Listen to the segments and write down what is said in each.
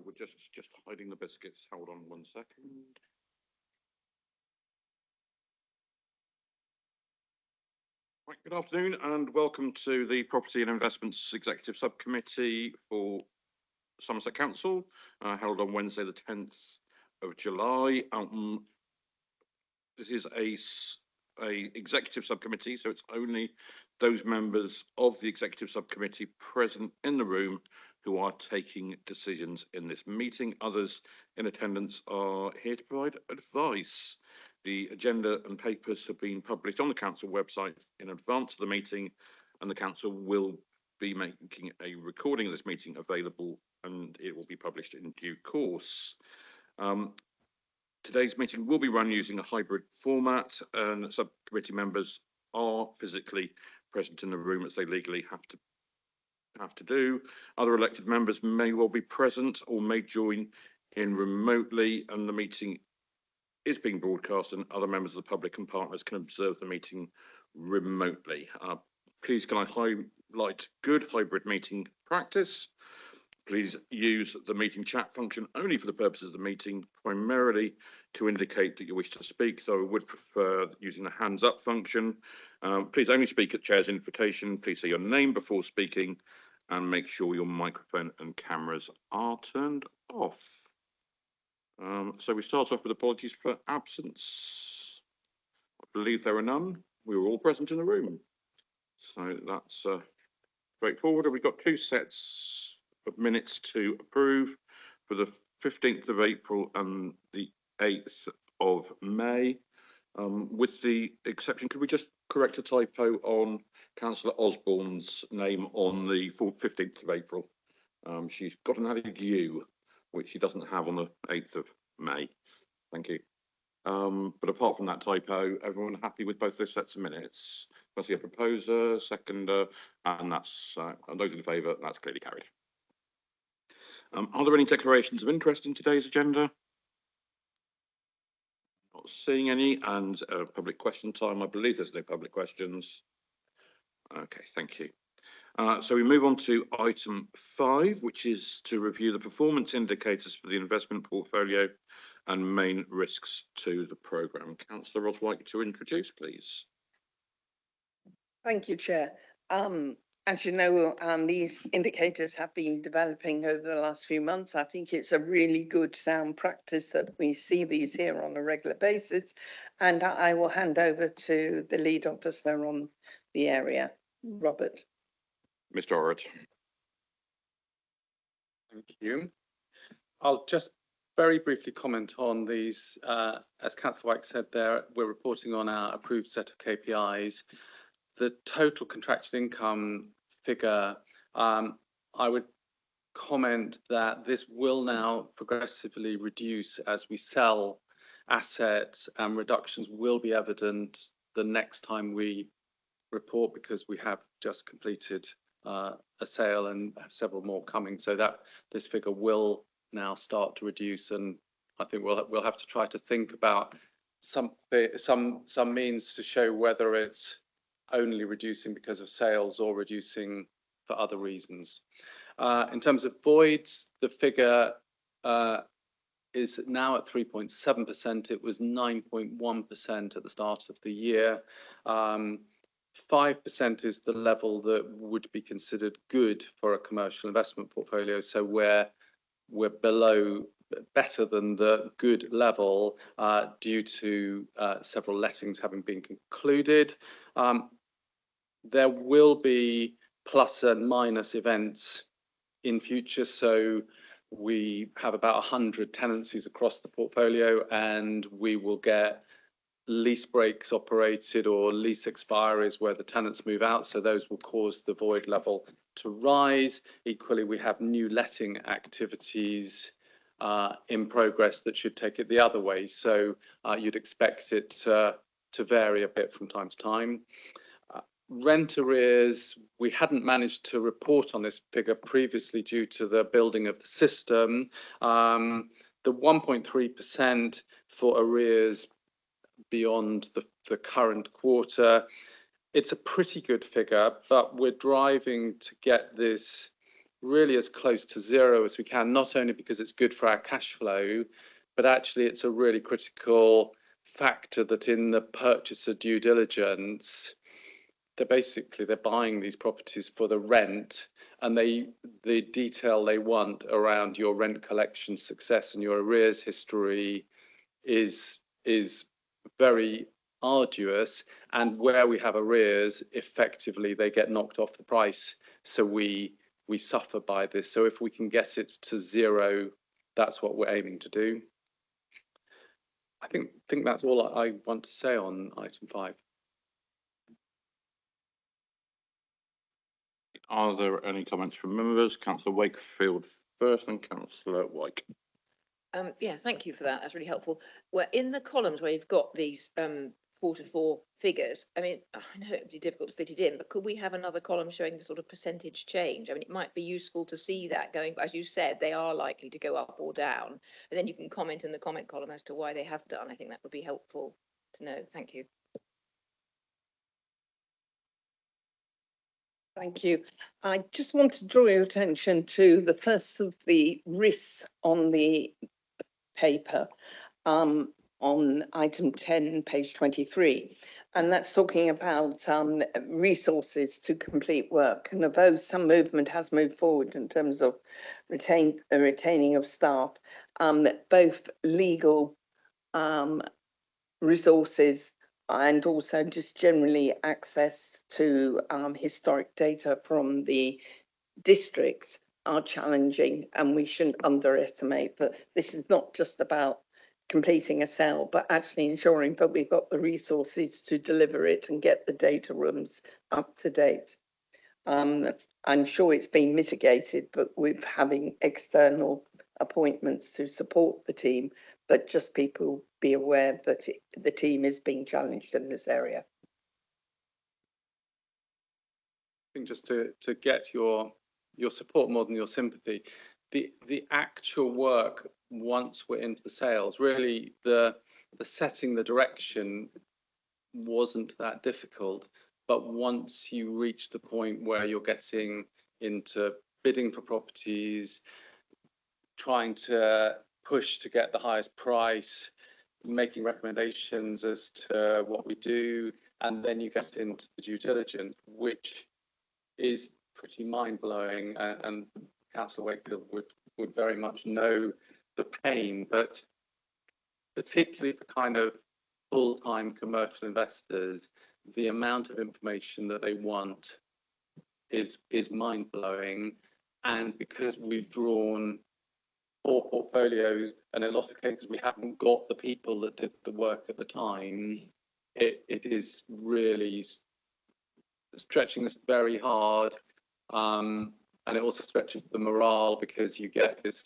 We're just hiding the biscuits. Hold on 1 second. Right, good afternoon and welcome to the Property and Investments Executive Subcommittee for Somerset Council, held on Wednesday the 10th of July. This is a executive subcommittee, so it's only those members of the executive subcommittee present in the room who are taking decisions in this meeting. Others in attendance are here to provide advice. The agenda and papers have been published on the council website in advance of the meeting, and the council will be making a recording of this meeting available, and it will be published in due course. Today's meeting will be run using a hybrid format, and subcommittee members are physically present in the room as they legally have to do. Other elected members may well be present or may join in remotely, and the meeting is being broadcast and other members of the public and partners can observe the meeting remotely. Please can I highlight good hybrid meeting practice? Please use the meeting chat function only for the purposes of the meeting, primarily to indicate that you wish to speak, though I would prefer using the hands up function. Please only speak at chair's invitation. Please say your name before speaking and make sure your microphone and cameras are turned off. So we start off with apologies for absence. I believe there are none. We were all present in the room. So that's straightforward. We've got two sets of minutes to approve for the 15th of April and the 8th of May. With the exception, could we just correct a typo on Councillor Osborne's name on the 15th of April? She's got an added U, which she doesn't have on the 8th of May. Thank you. But apart from that typo, everyone happy with both those sets of minutes? I see a proposer, seconder, and that's those in favour. That's clearly carried. Are there any declarations of interest in today's agenda? Not seeing any. And public question time. I believe there's no public questions. Okay, thank you. So we move on to item 5, which is to review the performance indicators for the investment portfolio and main risks to the programme. Councillor Roswhite to introduce, please. Thank you, Chair. As you know, these indicators have been developing over the last few months. I think it's a really good sound practice that we see these here on a regular basis. And I will hand over to the lead officer on the area, Robert. Mr. Orrett. Thank you. I'll just very briefly comment on these. As Councillor White said there, we're reporting on our approved set of KPIs. The total contracted income figure, I would comment that this will now progressively reduce as we sell assets, and reductions will be evident the next time we report, because we have just completed a sale and have several more coming, so that this figure will now start to reduce, and I think we'll have to try to think about some means to show whether it's only reducing because of sales or reducing for other reasons. In terms of voids, the figure is now at 3.7%. It was 9.1% at the start of the year. 5% is the level that would be considered good for a commercial investment portfolio. So we're better than the good level due to several lettings having been concluded. There will be plus and minus events in future. So we have about 100 tenancies across the portfolio, and we will get lease breaks operated or lease expiries where the tenants move out. So those will cause the void level to rise. Equally, we have new letting activities in progress that should take it the other way. So you'd expect it to vary a bit from time to time. Rent arrears, we hadn't managed to report on this figure previously due to the building of the system. The 1.3% for arrears beyond the current quarter, it's a pretty good figure, but we're driving to get this really as close to zero as we can, not only because it's good for our cash flow, but actually it's a really critical factor that in the purchaser due diligence, they're buying these properties for the rent, and the detail they want around your rent collection success and your arrears history is very arduous. And where we have arrears, effectively they get knocked off the price. So we suffer by this. So if we can get it to zero, that's what we're aiming to do. I think that's all I want to say on item 5. Are there any comments from members? Councillor Wakefield first and Councillor White. Yeah, thank you for that. That's really helpful. Well, in the columns where you've got these 4 to 4 figures, I mean, I know it would be difficult to fit it in, but could we have another column showing the sort of percentage change? I mean, it might be useful to see that going, as you said, they are likely to go up or down. And then you can comment in the comment column as to why they have done. I think that would be helpful to know. Thank you. Thank you. I just want to draw your attention to the first of the risks on the paper on item 10, page 23. And that's talking about resources to complete work. And although some movement has moved forward in terms of retaining of staff, both legal resources and also just generally access to historic data from the districts are challenging, and we shouldn't underestimate that this is not just about completing a cell, but actually ensuring that we've got the resources to deliver it and get the data rooms up to date. I'm sure it's been mitigated, but with having external appointments to support the team, but just people be aware that the team is being challenged in this area. I think just to get your support more than your sympathy, the actual work once we're into the sales, really the setting the direction wasn't that difficult. But once you reach the point where you're getting into bidding for properties, trying to push to get the highest price, making recommendations as to what we do, and then you get into the due diligence, which is pretty mind-blowing, and Councillor Wakefield would very much know the pain, but particularly for kind of full-time commercial investors, the amount of information that they want is mind-blowing. And because we've drawn 4 portfolios, and in a lot of cases we haven't got the people that did the work at the time, it is really stretching us very hard, and it also stretches the morale because you get this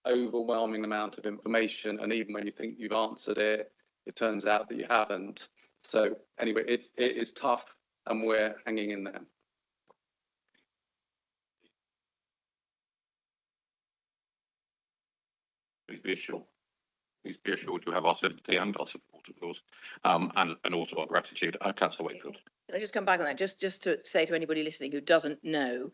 overwhelming amount of information, and even when you think you've answered it, it turns out that you haven't. So anyway, it is tough, and we're hanging in there. Please be assured. Please be assured you have our sympathy and our support, of course, and also our gratitude. Councillor Wakefield. Can I just come back on that? Just to say to anybody listening who doesn't know,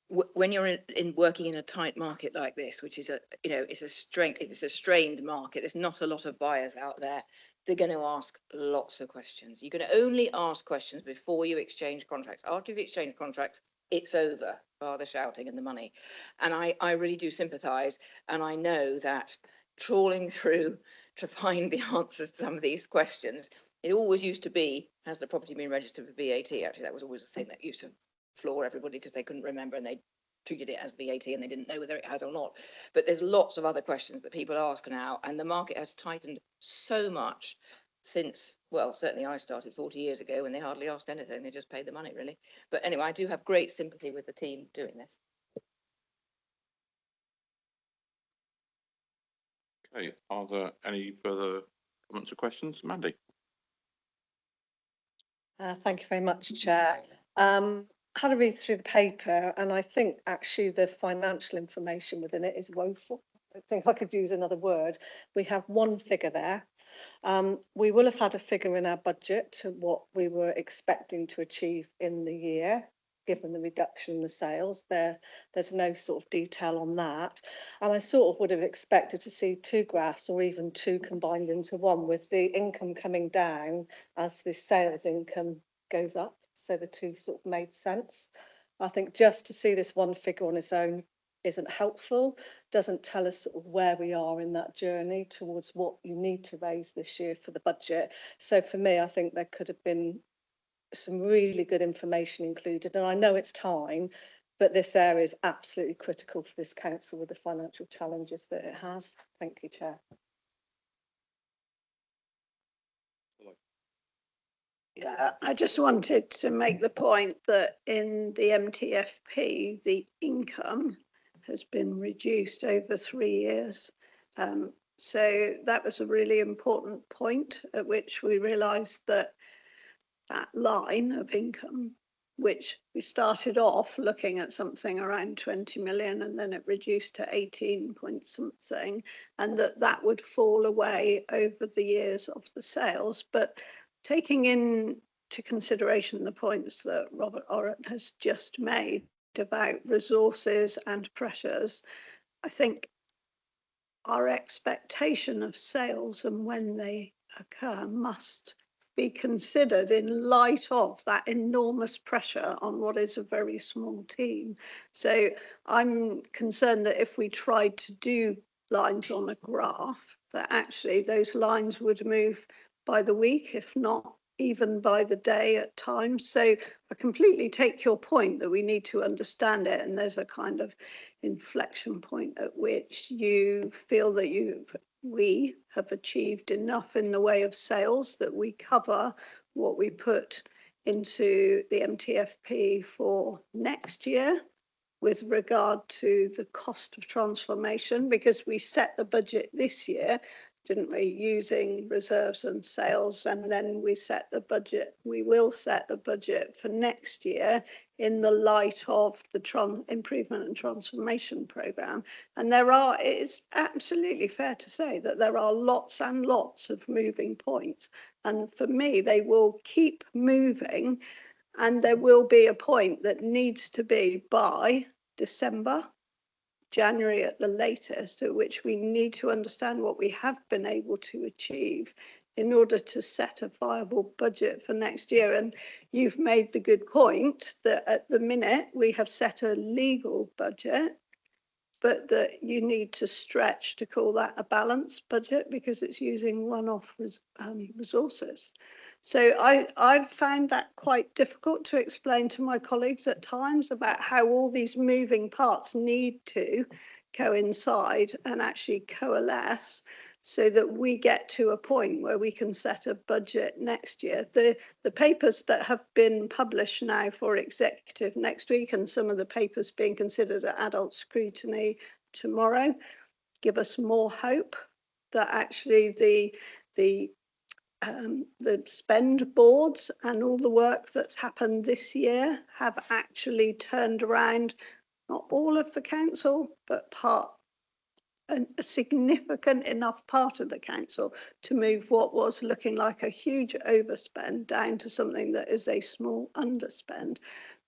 when you're in working in a tight market like this, which is it's a strained market, there's not a lot of buyers out there, they're going to ask lots of questions. You're going to only ask questions before you exchange contracts. After you've exchanged contracts, it's over, bar the shouting and the money. And I really do sympathise, and I know that trawling through to find the answers to some of these questions, it always used to be, has the property been registered for VAT? Actually, that was always the thing that used to floor everybody because they couldn't remember and they treated it as VAT and they didn't know whether it has or not. But there's lots of other questions that people ask now, and the market has tightened so much since, well, certainly I started 40 years ago when they hardly asked anything, they just paid the money really. But anyway, I do have great sympathy with the team doing this. Okay, are there any further comments or questions? Mandy. Thank you very much, Chair. Had a read through the paper, and I think actually the financial information within it is woeful. I think I could use another word. We have one figure there. We will have had a figure in our budget to what we were expecting to achieve in the year. given the reduction in the sales. There's no sort of detail on that. And I sort of would have expected to see two graphs or even two combined into one, with the income coming down as the sales income goes up. So the two sort of made sense. I think just to see this one figure on its own isn't helpful, doesn't tell us sort of where we are in that journey towards what you need to raise this year for the budget. So for me, I think there could have been some really good information included. And I know it's time, but this area is absolutely critical for this council with the financial challenges that it has. Thank you, Chair. Yeah, I just wanted to make the point that in the MTFP, the income has been reduced over 3 years. So that was a really important point at which we realised that that line of income, which we started off looking at something around 20 million and then it reduced to 18 point something, and that would fall away over the years of the sales. But taking into consideration the points that Robert Orrett has just made about resources and pressures, I think our expectation of sales and when they occur must be considered in light of that enormous pressure on what is a very small team. So I'm concerned that if we tried to do lines on a graph, that actually those lines would move by the week, if not even by the day at times. So I completely take your point that we need to understand it, and there's a kind of inflection point at which you feel that we have achieved enough in the way of sales that we cover what we put into the MTFP for next year with regard to the cost of transformation, because we set the budget this year, didn't we, using reserves and sales, and then we will set the budget for next year in the light of the improvement and transformation programme. And it is absolutely fair to say that there are lots and lots of moving points, and for me they will keep moving, and there will be a point that needs to be by December, January at the latest, at which we need to understand what we have been able to achieve in order to set a viable budget for next year. And you've made the good point that at the minute we have set a legal budget, but that you need to stretch to call that a balanced budget because it's using one-off resources. So I've found that quite difficult to explain to my colleagues at times about how all these moving parts need to coincide and actually coalesce so that we get to a point where we can set a budget next year. The papers that have been published now for executive next week, and some of the papers being considered at adult scrutiny tomorrow, give us more hope that actually the spend boards and all the work that's happened this year have actually turned around, not all of the council, but a significant enough part of the council to move what was looking like a huge overspend down to something that is a small underspend.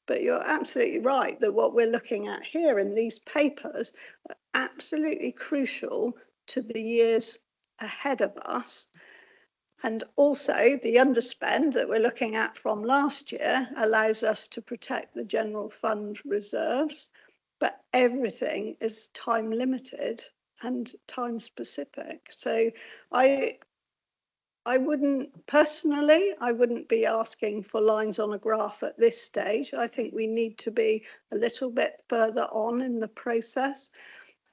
But you're absolutely right that what we're looking at here in these papers are absolutely crucial to the years ahead of us. And also the underspend that we're looking at from last year allows us to protect the general fund reserves, but everything is time limited and time specific. So I wouldn't be asking for lines on a graph at this stage. I think we need to be a little bit further on in the process.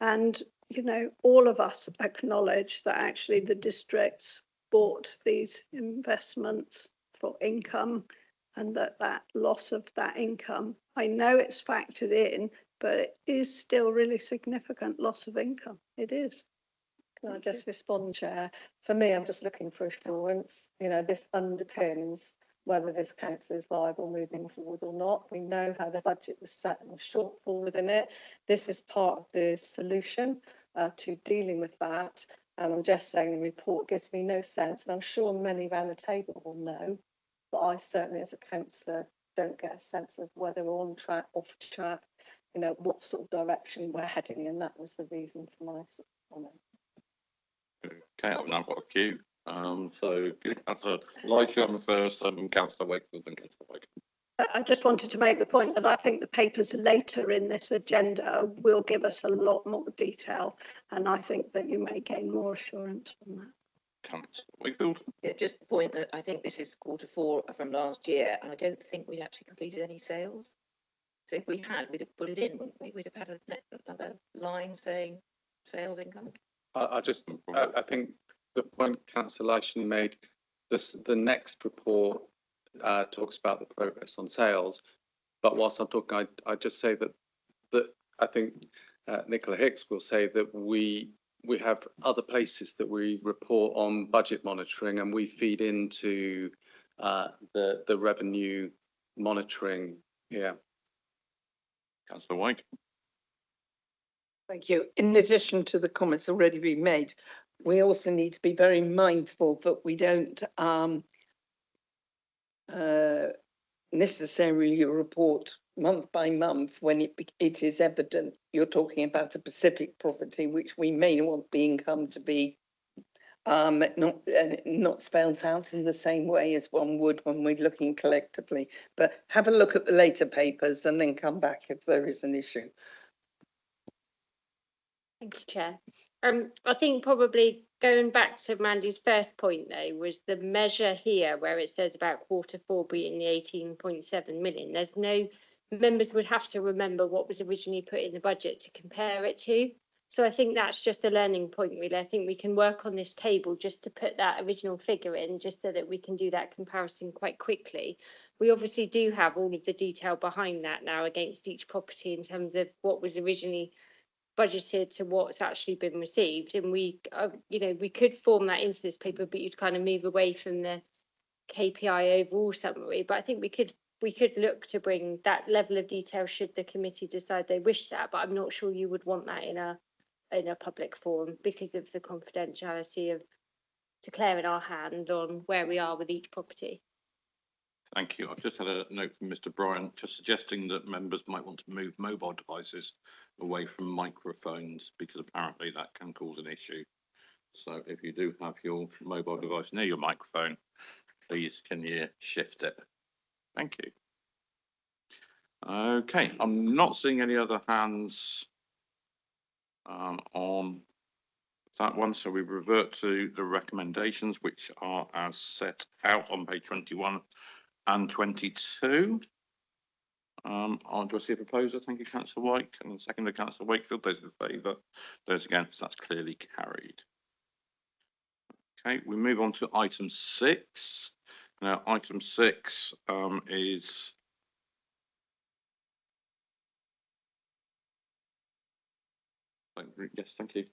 And, you know, all of us acknowledge that actually the districts bought these investments for income, and that loss of that income, I know it's factored in, but it is still really significant loss of income. It is. Can I just respond, Chair? For me, I'm just looking for assurance. You know, this underpins whether this council is viable moving forward or not. We know how the budget was set and the shortfall within it. This is part of the solution to dealing with that. And I'm just saying the report gives me no sense, and I'm sure many around the table will know, but I certainly as a councillor don't get a sense of whether we're on track, off track, you know, what sort of direction we're heading, and that was the reason for my sort of comment. Okay, I've now got a queue. So Councillor Lysholm first, Councillor Wakefield and Councillor Wyke. I just wanted to make the point that I think the papers later in this agenda will give us a lot more detail, and I think that you may gain more assurance from that. Councillor Wakefield. Yeah, just the point that I think this is Q4 from last year, and I don't think we'd actually completed any sales. So if we had, we'd have put it in, wouldn't we? We'd have had another line saying sales income. I think the point Councillor Lysholm made, the next report talks about the progress on sales. But whilst I'm talking, I just say that I think Nicola Hicks will say that we have other places that we report on budget monitoring, and we feed into the revenue monitoring. Yeah. Councillor Wyke. Thank you. In addition to the comments already been made, we also need to be very mindful that we don't necessarily report month by month when it is evident you're talking about a specific property which we may want the income to be not spelled out in the same way as one would when we're looking collectively. But have a look at the later papers and then come back if there is an issue. Thank you, Chair. I think probably going back to Mandy's first point though, was the measure here where it says about Q4 being the 18.7 million. There's no, members would have to remember what was originally put in the budget to compare it to. So I think that's just a learning point really. I think we can work on this table just to put that original figure in, just so that we can do that comparison quite quickly. We obviously do have all of the detail behind that now against each property in terms of what was originally budgeted to what's actually been received, and we you know, we could form that into this paper, but you'd kind of move away from the KPI overall summary. But I think we could look to bring that level of detail should the committee decide they wish that, but I'm not sure you would want that in a public forum because of the confidentiality of declaring our hand on where we are with each property. Thank you. I've just had a note from Mr. Bryant just suggesting that members might want to move mobile devices away from microphones because apparently that can cause an issue. So if you do have your mobile device near your microphone, please can you shift it? Thank you. Okay, I'm not seeing any other hands on that one, so we revert to the recommendations, which are as set out on page 21 and 22. Do I see a proposer? Thank you, Councillor Wyke, and second to Councillor Wakefield. Those in favour, those against, that's clearly carried. Okay, we move on to item 6. Now, item 6 is yes, thank you.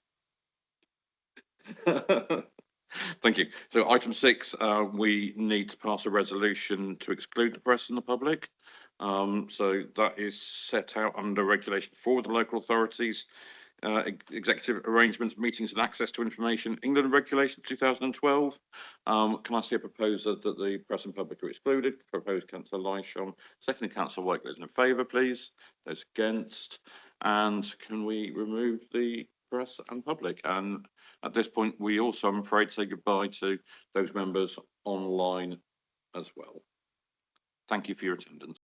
Thank you. So item 6, we need to pass a resolution to exclude the press and the public. So that is set out under Regulation 4 of the local authorities, executive arrangements, meetings and access to information, England Regulation 2012. Can I see a proposer that the press and public are excluded? Proposed Councillor Lysholm, second Councillor Wyke. Those in favour, please. Those against. And can we remove the press and public? And at this point, we also, I'm afraid, say goodbye to those members online as well. Thank you for your attendance.